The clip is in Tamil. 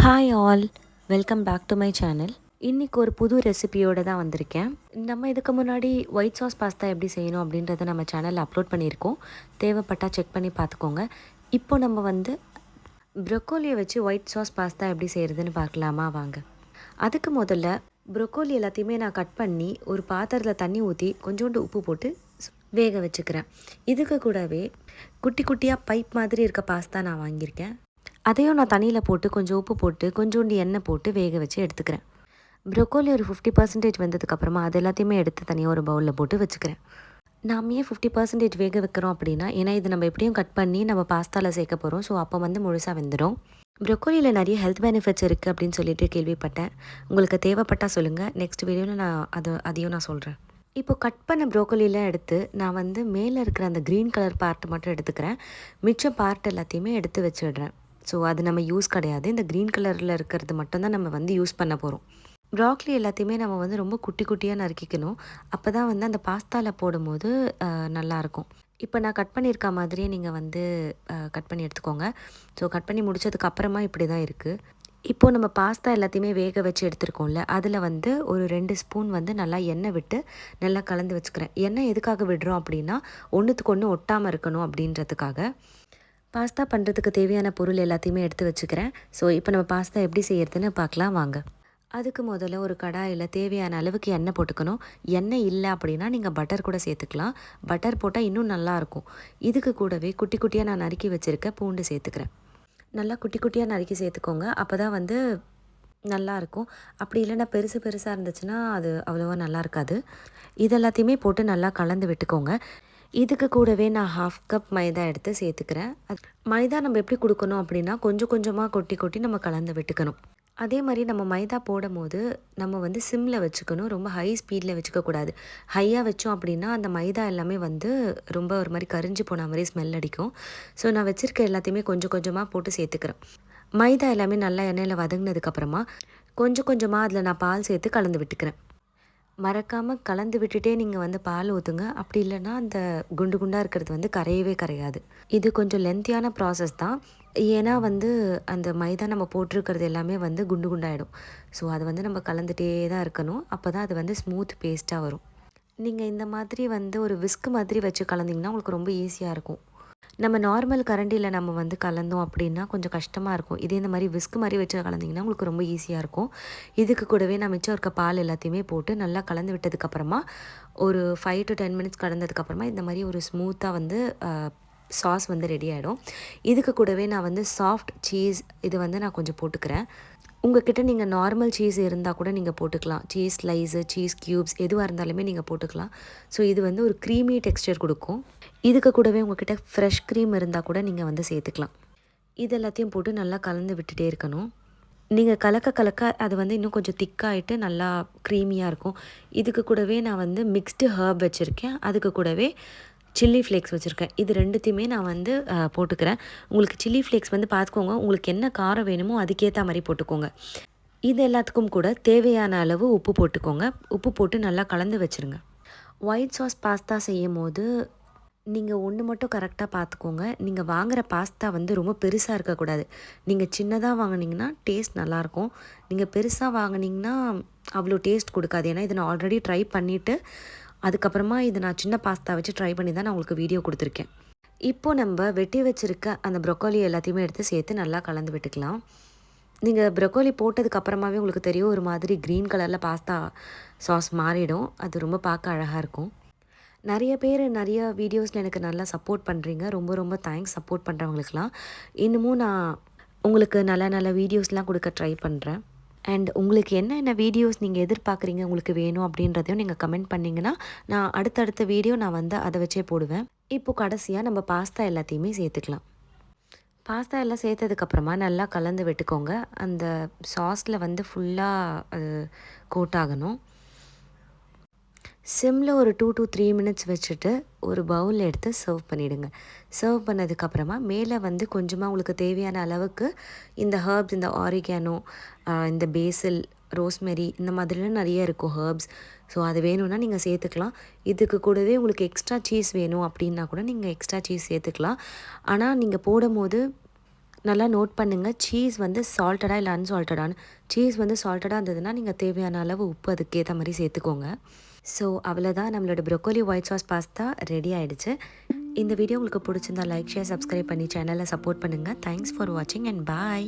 Hi all, welcome back to my channel. இன்றைக்கி ஒரு புது ரெசிபியோடு தான் வந்திருக்கேன். நம்ம இதுக்கு முன்னாடி ஒயிட் சாஸ் பாஸ்தா எப்படி செய்யணும் அப்படின்றத நம்ம சேனலில் அப்லோட் பண்ணியிருக்கோம். தேவைப்பட்டால் செக் பண்ணி பார்த்துக்கோங்க. இப்போ நம்ம வந்து ப்ரொக்கோலியை வச்சு ஒயிட் சாஸ் பாஸ்தா எப்படி செய்கிறதுன்னு பார்க்கலாமா வாங்க. அதுக்கு முதல்ல ப்ரொக்கோலி எல்லாத்தையுமே நான் கட் பண்ணி ஒரு பாத்திரத்தில் தண்ணி ஊற்றி கொஞ்சோண்டு உப்பு போட்டு வேக வச்சுக்கிறேன். இதுக்கு கூடவே குட்டி குட்டியாக பைப் மாதிரி இருக்க பாஸ்தா நான் வாங்கியிருக்கேன். அதையும் நான் தண்ணியில் போட்டு கொஞ்சம் உப்பு போட்டு கொஞ்சோண்டு எண்ணெய் போட்டு வேக வச்சு எடுத்துக்கிறேன். ப்ரொக்கோலி ஒரு 50% வந்ததுக்கப்புறமா அது எல்லாத்தையுமே எடுத்து தனியாக ஒரு பவுலில் போட்டு வச்சுக்கிறேன். நாம் ஏன் 50% வேக வைக்கிறோம் அப்படின்னா, ஏன்னா இது நம்ம எப்படியும் கட் பண்ணி நம்ம பாஸ்தாவில் சேர்க்க போகிறோம். ஸோ அப்போ வந்து முழுசாக வெந்துடும். ப்ரொக்கோலியில் நிறைய ஹெல்த் பெனிஃபிட்ஸ் இருக்குது அப்படின்னு சொல்லிட்டு கேள்விப்பட்டேன். உங்களுக்கு தேவைப்பட்டால் சொல்லுங்கள். நெக்ஸ்ட் வீடியோவில் நான் அதையும் நான் சொல்கிறேன். இப்போ கட் பண்ண ப்ரோக்கோலிலாம் எடுத்து நான் வந்து மேலே இருக்கிற அந்த க்ரீன் கலர் பார்ட் மட்டும் எடுத்துக்கிறேன். மிச்ச பார்ட் எல்லாத்தையுமே எடுத்து வச்சிடுறேன். ஸோ அது நம்ம யூஸ் கிடையாது. இந்த க்ரீன் கலரில் இருக்கிறது மட்டும்தான் நம்ம வந்து யூஸ் பண்ண போகிறோம். ப்ராக்லி எல்லாத்தையுமே நம்ம வந்து ரொம்ப குட்டி குட்டியாக நறுக்கிக்கணும். அப்போ தான் வந்து அந்த பாஸ்தாவில் போடும்போது நல்லாயிருக்கும். இப்போ நான் கட் பண்ணியிருக்க மாதிரியே நீங்கள் வந்து கட் பண்ணி எடுத்துக்கோங்க. ஸோ கட் பண்ணி முடித்ததுக்கு அப்புறமா இப்படி தான் இருக்குது. இப்போது நம்ம பாஸ்தா எல்லாத்தையுமே வேக வச்சு எடுத்துருக்கோம்ல, அதில் வந்து ஒரு 2 ஸ்பூன் வந்து நல்லா எண்ணெய் விட்டு நல்லா கலந்து வச்சுக்கிறேன். எண்ணெய் எதுக்காக விடுறோம் அப்படின்னா, ஒன்றுத்துக்கு ஒன்று ஒட்டாமல் இருக்கணும் அப்படின்றதுக்காக. பாஸ்தா பண்ணுறதுக்கு தேவையான பொருள் எல்லாத்தையுமே எடுத்து வச்சுக்கிறேன். ஸோ இப்போ நம்ம பாஸ்தா எப்படி செய்கிறதுன்னு பார்க்கலாம் வாங்க. அதுக்கு முதல்ல ஒரு கடாயில் தேவையான அளவுக்கு எண்ணெய் போட்டுக்கணும். எண்ணெய் இல்லை அப்படின்னா நீங்கள் பட்டர் கூட சேர்த்துக்கலாம். பட்டர் போட்டால் இன்னும் நல்லாயிருக்கும். இதுக்கு கூடவே குட்டி குட்டியாக நான் நறுக்கி வச்சுருக்க பூண்டு சேர்த்துக்கிறேன். நல்லா குட்டி குட்டியாக நறுக்கி சேர்த்துக்கோங்க. அப்போ தான் வந்து நல்லாயிருக்கும். அப்படி இல்லைன்னா பெருசு பெருசாக இருந்துச்சுன்னா அது அவ்வளோவா நல்லா இருக்காது. இது எல்லாத்தையுமே போட்டு நல்லா கலந்து விட்டுக்கோங்க. இதுக்கு கூடவே நான் 1/2 கப் மைதா எடுத்து சேர்த்துக்கிறேன். மைதா நம்ம எப்படி கொடுக்கணும் அப்படின்னா, கொஞ்சம் கொஞ்சமாக கொட்டி கொட்டி நம்ம கலந்து விட்டுக்கணும். அதே மாதிரி நம்ம மைதா போடும்போது நம்ம வந்து சிம்மில் வச்சுக்கணும். ரொம்ப ஹை ஸ்பீடில் வச்சுக்கக்கூடாது. ஹையாக வச்சோம் அப்படின்னா அந்த மைதா எல்லாமே வந்து ரொம்ப ஒரு மாதிரி கரிஞ்சு போன மாதிரி ஸ்மெல் அடிக்கும். ஸோ நான் வச்சுருக்க எல்லாத்தையுமே கொஞ்சம் கொஞ்சமாக போட்டு சேர்த்துக்கிறேன். மைதா எல்லாமே நல்லா எண்ணெயில் வதங்கினதுக்கப்புறமா கொஞ்சம் கொஞ்சமாக அதில் நான் பால் சேர்த்து கலந்து விட்டுக்கிறேன். மறக்காமல் கலந்து விட்டுட்டே நீங்கள் வந்து பால் ஊற்றுங்க. அப்படி இல்லைன்னா அந்த குண்டு குண்டாக இருக்கிறது வந்து கரையவே கரையாது. இது கொஞ்சம் லென்த்தியான ப்ராசஸ் தான். ஏன்னா வந்து அந்த மைதா நம்ம போட்டிருக்கிறது எல்லாமே வந்து குண்டு குண்டாயிடும். ஸோ அது வந்து நம்ம கலந்துகிட்டே தான் இருக்கணும். அப்போ தான் அது வந்து ஸ்மூத் பேஸ்ட்டாக வரும். நீங்கள் இந்த மாதிரி வந்து ஒரு விஸ்க் மாதிரி வச்சு கலந்திங்கன்னா உங்களுக்கு ரொம்ப ஈஸியாக இருக்கும். நம்ம நார்மல் கரண்டியில் நம்ம வந்து கலந்தோம் அப்படின்னா கொஞ்சம் கஷ்டமாக இருக்கும். இதே இந்த மாதிரி விஸ்க் மாதிரி வச்சு கலந்திங்கன்னா உங்களுக்கு ரொம்ப ஈஸியாக இருக்கும். இதுக்கு கூடவே நான் மிச்சம் இருக்க பால் எல்லாத்தையுமே போட்டு நல்லா கலந்து விட்டதுக்கப்புறமா ஒரு 5 to 10 மினிட்ஸ் கலந்ததுக்கப்புறமா இந்த மாதிரி ஒரு ஸ்மூத்தாக வந்து சாஸ் வந்து ரெடி ஆகிடும். இதுக்கு கூடவே நான் வந்து சாஃப்ட் சீஸ் இது வந்து நான் கொஞ்சம் போட்டுக்கிறேன். உங்கள்கிட்ட நீங்கள் நார்மல் சீஸ் இருந்தால் கூட நீங்கள் போட்டுக்கலாம். சீஸ் ஸ்லைஸு, சீஸ் க்யூப்ஸ் எதுவாக இருந்தாலுமே நீங்கள் போட்டுக்கலாம். ஸோ இது வந்து ஒரு க்ரீமி டெக்ஸ்சர் கொடுக்கும். இதுக்கு கூடவே உங்கள்கிட்ட ஃப்ரெஷ் க்ரீம் இருந்தால் கூட நீங்கள் வந்து சேர்த்துக்கலாம். இது எல்லாத்தையும் போட்டு நல்லா கலந்து விட்டுட்டே இருக்கணும். நீங்கள் கலக்க கலக்க அது வந்து இன்னும் கொஞ்சம் திக்காகிட்டு நல்லா க்ரீமியாக இருக்கும். இதுக்கு கூடவே நான் வந்து மிக்ஸ்டு ஹர்ப் வச்சுருக்கேன். அதுக்கு கூடவே சில்லி ஃப்ளேக்ஸ் வச்சுருக்கேன். இது ரெண்டுத்தையுமே நான் வந்து போட்டுக்கிறேன். உங்களுக்கு சில்லி ஃப்ளேக்ஸ் வந்து பார்த்துக்கோங்க. உங்களுக்கு என்ன காரம் வேணுமோ அதுக்கேற்ற மாதிரி போட்டுக்கோங்க. இது எல்லாத்துக்கும் கூட தேவையான அளவு உப்பு போட்டுக்கோங்க. உப்பு போட்டு நல்லா கலந்து வச்சுருங்க. ஒயிட் சாஸ் பாஸ்தா செய்யும் போது நீங்கள் ஒன்று மட்டும் கரெக்டாக பார்த்துக்கோங்க. நீங்கள் வாங்குகிற பாஸ்தா வந்து ரொம்ப பெருசாக இருக்கக்கூடாது. நீங்கள் சின்னதாக வாங்கினீங்கன்னா டேஸ்ட் நல்லாயிருக்கும். நீங்கள் பெருசாக வாங்கினீங்கன்னா அவ்வளோ டேஸ்ட் கொடுக்காது. ஏன்னா இதை நான் ஆல்ரெடி ட்ரை பண்ணிவிட்டு அதுக்கப்புறமா இது நான் சின்ன பாஸ்தா வச்சு ட்ரை பண்ணி தான் நான் உங்களுக்கு வீடியோ கொடுத்துருக்கேன். இப்போது நம்ம வெட்டி வச்சுருக்க அந்த ப்ரொக்கோலி எல்லாத்தையுமே எடுத்து சேர்த்து நல்லா கலந்து விட்டுக்கலாம். நீங்கள் ப்ரொக்கோலி போட்டதுக்கப்புறமாவே உங்களுக்கு தெரியும் ஒரு மாதிரி க்ரீன் கலரில் பாஸ்தா சாஸ் மாறிடும். அது ரொம்ப பார்க்க அழகாக இருக்கும். நிறைய பேர் நிறைய வீடியோஸில் எனக்கு நல்லா சப்போர்ட் பண்ணுறீங்க. ரொம்ப ரொம்ப தேங்க்ஸ் சப்போர்ட் பண்ணுறவங்களுக்குலாம். இன்னமும் நான் உங்களுக்கு நல்ல நல்ல வீடியோஸ்லாம் கொடுக்க ட்ரை பண்ணுறேன். அண்ட் உங்களுக்கு என்னென்ன வீடியோஸ் நீங்கள் எதிர்பார்க்குறீங்க உங்களுக்கு வேணும் அப்படின்றதையும் நீங்கள் கமெண்ட் பண்ணிங்கன்னா நான் அடுத்தடுத்த வீடியோ நான் வந்து அதை வச்சே போடுவேன். இப்போது கடைசியாக நம்ம பாஸ்தா எல்லாத்தையுமே சேர்த்துக்கலாம். பாஸ்தா எல்லாம் சேர்த்ததுக்கப்புறமா நல்லா கலந்து விட்டுக்கோங்க. அந்த சாஸில் வந்து ஃபுல்லாக அது கோட் ஆகணும். சிம்மில் ஒரு 2 to 3 மினிட்ஸ் வச்சுட்டு ஒரு பவுலில் எடுத்து சர்வ் பண்ணிவிடுங்க. சர்வ் பண்ணதுக்கப்புறமா மேலே வந்து கொஞ்சமாக உங்களுக்கு தேவையான அளவுக்கு இந்த ஹர்ப்ஸ், இந்த ஆரிகானோ, இந்த பேசில், ரோஸ்மெரி இந்த மாதிரிலாம் நிறைய இருக்கும் ஹர்ப்ஸ். ஸோ அது வேணும்னா நீங்கள் சேர்த்துக்கலாம். இதுக்கு கூடவே உங்களுக்கு எக்ஸ்ட்ரா சீஸ் வேணும் அப்படின்னா கூட நீங்கள் எக்ஸ்ட்ரா சீஸ் சேர்த்துக்கலாம். ஆனால் நீங்கள் போடும்போது நல்லா நோட் பண்ணுங்கள், சீஸ் வந்து சால்ட்டடாக இல்லை அன்சால்ட்டடான்னு. சீஸ் வந்து சால்ட்டடாக இருந்ததுன்னா நீங்கள் தேவையான அளவு உப்பு அதுக்கேற்ற மாதிரி சேர்த்துக்கோங்க. ஸோ அவ்வளோதான், நம்மளோட broccoli white sauce pasta ready ஆகிடுச்சு. இந்த வீடியோ உங்களுக்கு பிடிச்சிருந்தா லைக், ஷேர், சப்ஸ்கிரைப் பண்ணி சேனலை சப்போர்ட் பண்ணுங்கள். தேங்க்ஸ் ஃபார் வாட்சிங் அண்ட் பாய்.